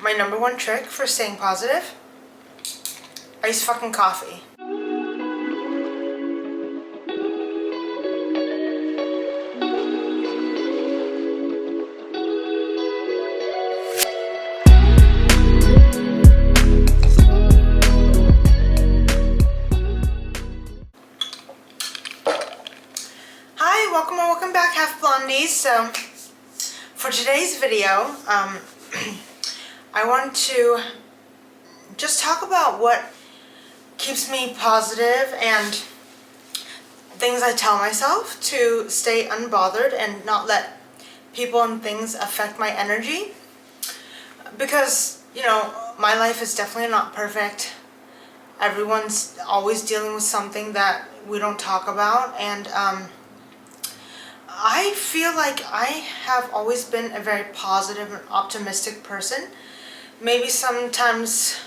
My number one trick for staying positive: iced fucking coffee. Hi, welcome back, Half Blondies. So, for today's video, I want to just talk about what keeps me positive and things I tell myself to stay unbothered and not let people and things affect my energy. Because, my life is definitely not perfect. Everyone's always dealing with something that we don't talk about, and I feel like I have always been a very positive and optimistic person. Maybe sometimes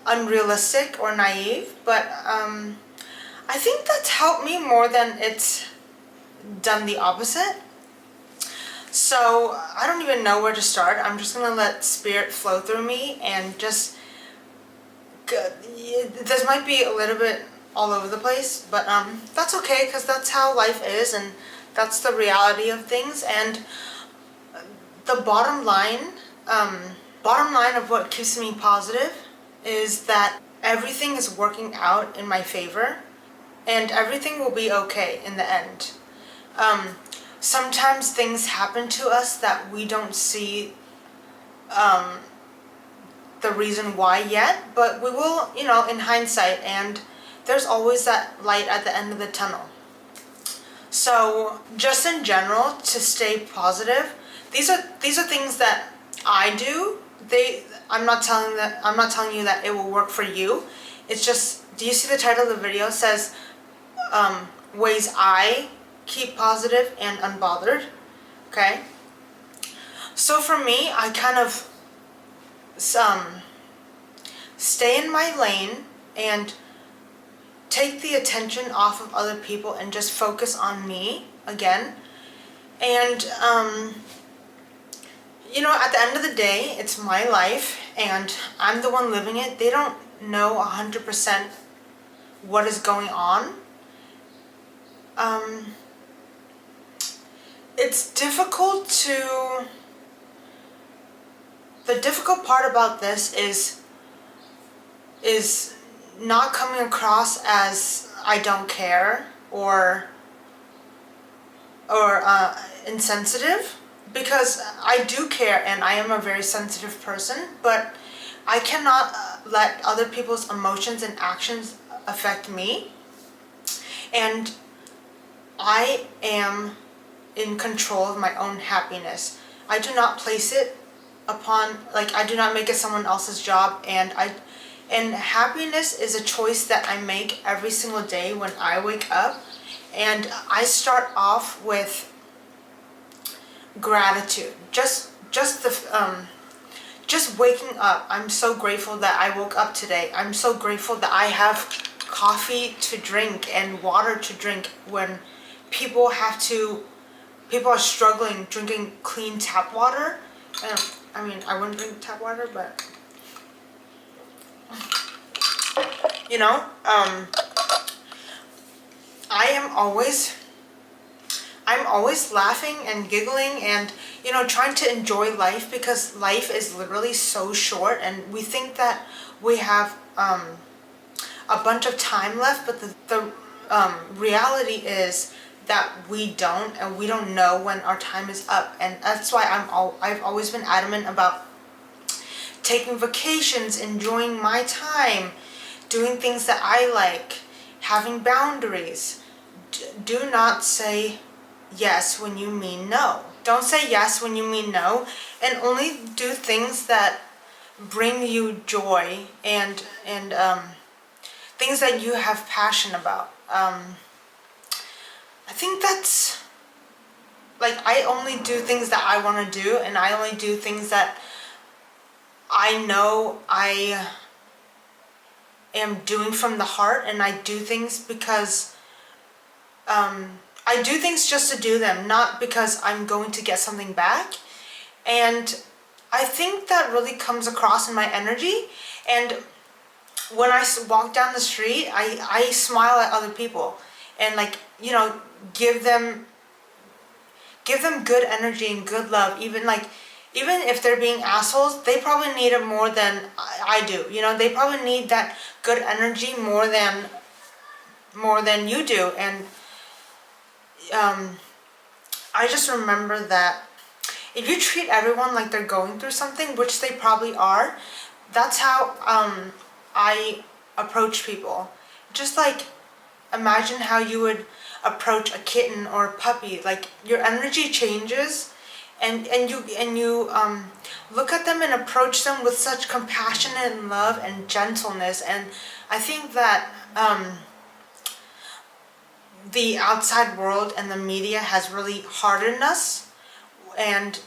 unrealistic or naive, but I think that's helped me more than it's done the opposite. So I don't even know where to start. I'm just gonna let spirit flow through me and just, this might be a little bit all over the place, but that's okay, because that's how life is and that's the reality of things. And the bottom line of what keeps me positive is that everything is working out in my favor and everything will be okay in the end. Sometimes things happen to us that we don't see the reason why yet, but we will, in hindsight, and there's always that light at the end of the tunnel. So just in general, to stay positive, these are things that I do. I'm not telling you that it will work for you. It's just, do you see the title of the video? It says ways I keep positive and unbothered. Okay? So for me, I kind of stay in my lane and take the attention off of other people and just focus on me again. And at the end of the day, it's my life and I'm the one living it. They don't know 100% what is going on. It's difficult to... The difficult part about this is not coming across as I don't care or insensitive, because I do care and I am a very sensitive person, but I cannot let other people's emotions and actions affect me. And I am in control of my own happiness. I do not place it upon, I do not make it someone else's job, and happiness is a choice that I make every single day when I wake up. And I start off with gratitude. Just waking up. I'm so grateful that I woke up today. I'm so grateful that I have coffee to drink and water to drink when people are struggling drinking clean tap water. I wouldn't drink tap water, but I'm always laughing and giggling and, trying to enjoy life, because life is literally so short and we think that we have a bunch of time left, but the reality is that we don't, and we don't know when our time is up. And that's why I've always been adamant about taking vacations, enjoying my time, doing things that I like, having boundaries. Do not say yes when you mean no. Don't say yes when you mean no, and only do things that bring you joy and things that you have passion about. I think that's, I only do things that I want to do, and I only do things that I know I am doing from the heart, and I do things because I do things just to do them, not because I'm going to get something back. And I think that really comes across in my energy. And when I walk down the street, I smile at other people and like, you know, give them good energy and good love. Even if they're being assholes, they probably need it more than I do. You know, they probably need that good energy more than you do. And I just remember that if you treat everyone like they're going through something, which they probably are, that's how I approach people. Just like imagine how you would approach a kitten or a puppy. Like your energy changes, and you look at them and approach them with such compassion and love and gentleness. And I think that the outside world and the media has really hardened us, and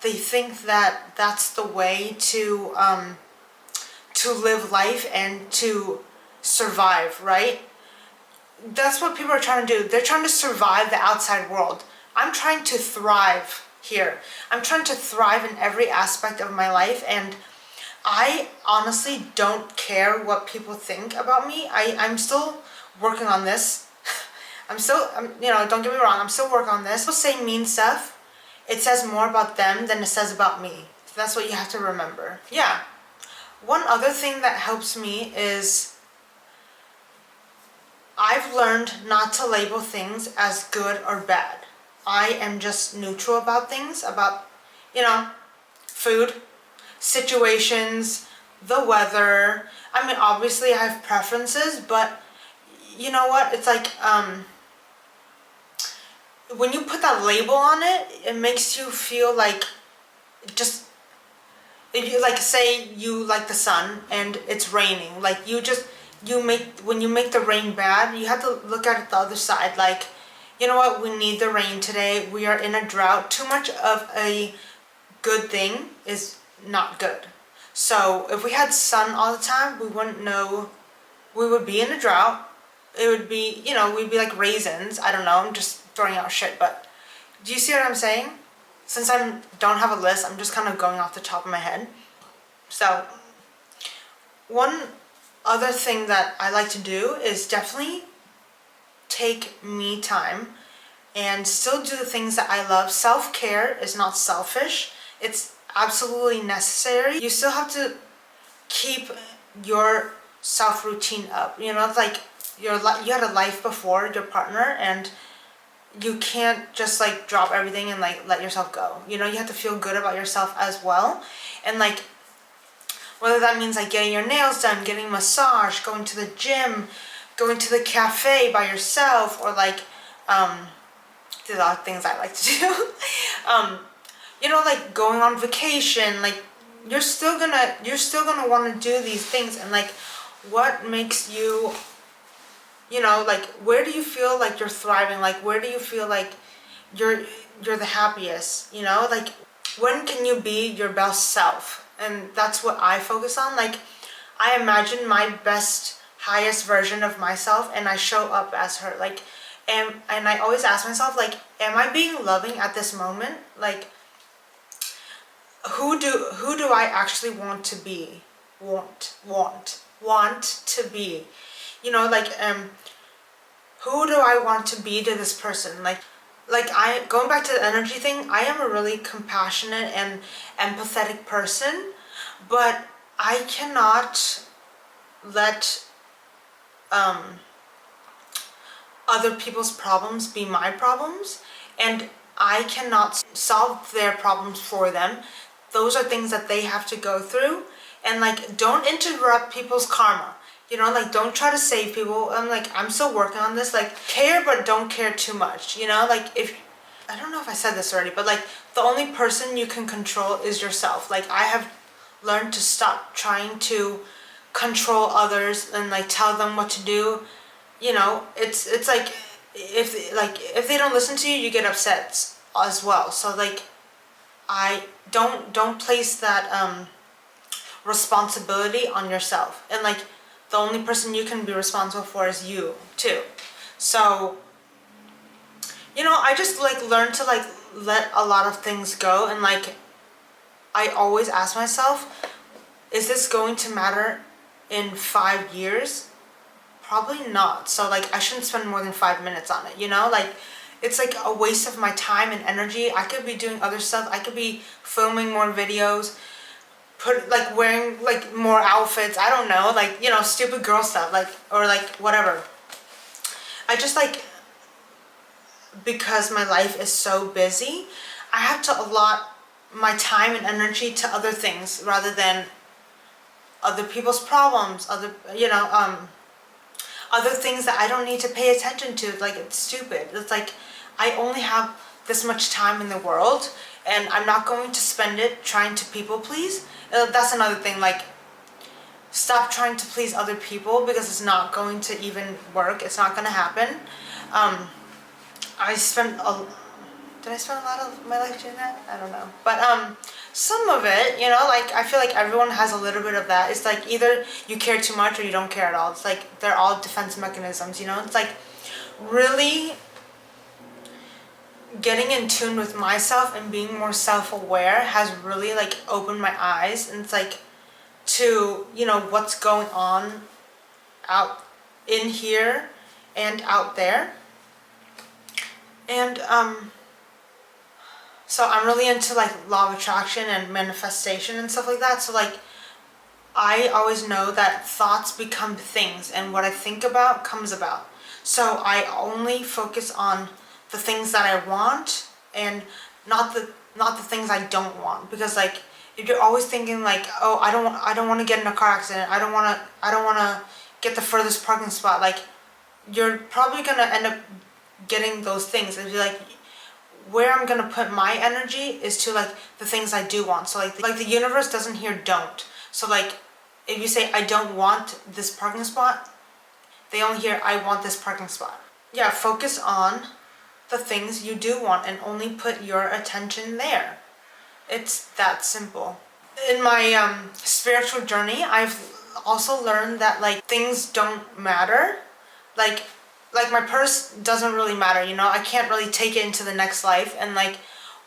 they think that that's the way to live life and to survive, right? That's what people are trying to do. They're trying to survive the outside world. I'm trying to thrive here. I'm trying to thrive in every aspect of my life, and I honestly don't care what people think about me. I'm still working on this. You know, don't get me wrong, I'm still working on this. People say mean stuff. It says more about them than it says about me. So that's what you have to remember. Yeah. One other thing that helps me is I've learned not to label things as good or bad. I am just neutral about things, about, you know, food, situations, the weather. I mean, obviously I have preferences, but you know what? It's like, when you put that label on it, it makes you feel like just, if you like say you like the sun and it's raining, like when you make the rain bad, you have to look at it the other side. Like, you know what, we need the rain today. We are in a drought. Too much of a good thing is not good. So if we had sun all the time, we wouldn't know, we would be in a drought. It would be, you know, we'd be like raisins. I don't know, I'm just throwing out shit, but do you see what I'm saying? Since I don't have a list, I'm just kind of going off the top of my head. So one other thing that I like to do is definitely take me time and still do the things that I love. Self-care is not selfish. It's absolutely necessary. You still have to keep your self-routine up. You know, it's like you had a life before your partner, and you can't just like drop everything and like let yourself go. You know, you have to feel good about yourself as well. And like, whether that means like getting your nails done, getting a massage, going to the gym, going to the cafe by yourself, or like, these are things I like to do. You know, like going on vacation. Like you're still gonna want to do these things. And like, what makes you, you know, like, where do you feel like you're thriving? Like, where do you feel like you're the happiest? You know, like, when can you be your best self? And that's what I focus on. Like, I imagine my best, highest version of myself, and I show up as her. Like, and I always ask myself, like, am I being loving at this moment? Like, who do I actually want to be? Want to be? You know, like, who do I want to be to this person? Like going back to the energy thing, I am a really compassionate and empathetic person, but I cannot let other people's problems be my problems, and I cannot solve their problems for them. Those are things that they have to go through. And like, don't interrupt people's karma. You know, like, don't try to save people. I'm still working on this. Like, care, but don't care too much. You know, like, I don't know if I said this already, but like, the only person you can control is yourself. Like, I have learned to stop trying to control others and like tell them what to do. You know, it's like, if they don't listen to you, you get upset as well. So like, I don't place that responsibility on yourself. And like, the only person you can be responsible for is you too. So, you know, I just like learned to like let a lot of things go, and like, I always ask myself, is this going to matter in 5 years? Probably not. So like I shouldn't spend more than 5 minutes on it, you know? Like it's like a waste of my time and energy. I could be doing other stuff. I could be filming more videos, wearing like more outfits. I don't know, like, you know, stupid girl stuff, like, or like whatever. I just like, because my life is so busy, I have to allot my time and energy to other things rather than other people's problems, other, you know, other things that I don't need to pay attention to. Like, it's stupid. It's like, I only have this much time in the world, and I'm not going to spend it trying to people please. That's another thing, like, stop trying to please other people, because it's not going to even work. It's not going to happen. Did I spend a lot of my life doing that? I don't know. But some of it, you know, like, I feel like everyone has a little bit of that. It's like either you care too much or you don't care at all. It's like they're all defense mechanisms, you know? It's like really getting in tune with myself and being more self-aware has really like opened my eyes, and it's like to, you know, what's going on out in here and out there. And so I'm really into like law of attraction and manifestation and stuff like that. So like I always know that thoughts become things, and what I think about comes about. So I only focus on the things that I want, and not the things I don't want. Because like if you're always thinking like, oh, I don't want to get in a car accident, I don't want to get the furthest parking spot, like you're probably going to end up getting those things. And be like, where I'm going to put my energy is to like the things I do want. So like the universe doesn't hear don't. So like if you say I don't want this parking spot, they only hear I want this parking spot. Yeah, focus on the things you do want and only put your attention there. It's that simple. In my spiritual journey, I've also learned that like things don't matter. Like my purse doesn't really matter, you know? I can't really take it into the next life. And like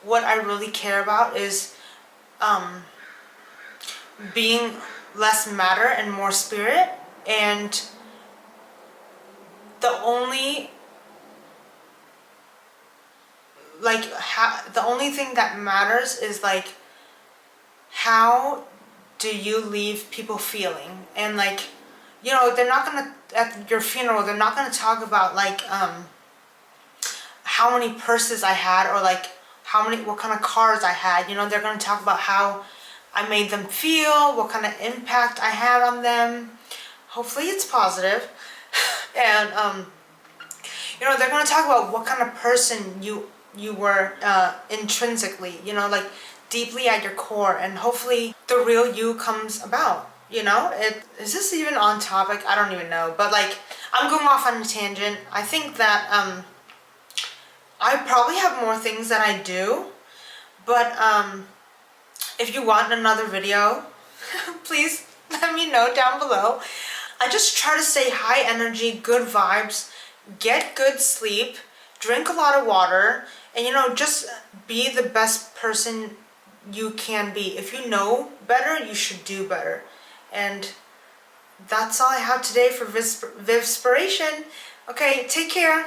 what I really care about is being less matter and more spirit. And the only the only thing that matters is like how do you leave people feeling. And like, you know, they're not gonna, at your funeral, they're not gonna talk about like how many purses I had, or like what kind of cars I had. You know, they're gonna talk about how I made them feel, what kind of impact I had on them. Hopefully it's positive. And you know, they're gonna talk about what kind of person you were intrinsically, you know, like deeply at your core, and hopefully the real you comes about, you know? Is this even on topic? I don't even know, but like I'm going off on a tangent. I think that I probably have more things that I do, but if you want another video, please let me know down below. I just try to stay high energy, good vibes, get good sleep, drink a lot of water, and you know, just be the best person you can be. If you know better, you should do better. And that's all I have today for vivspiration. Okay, take care.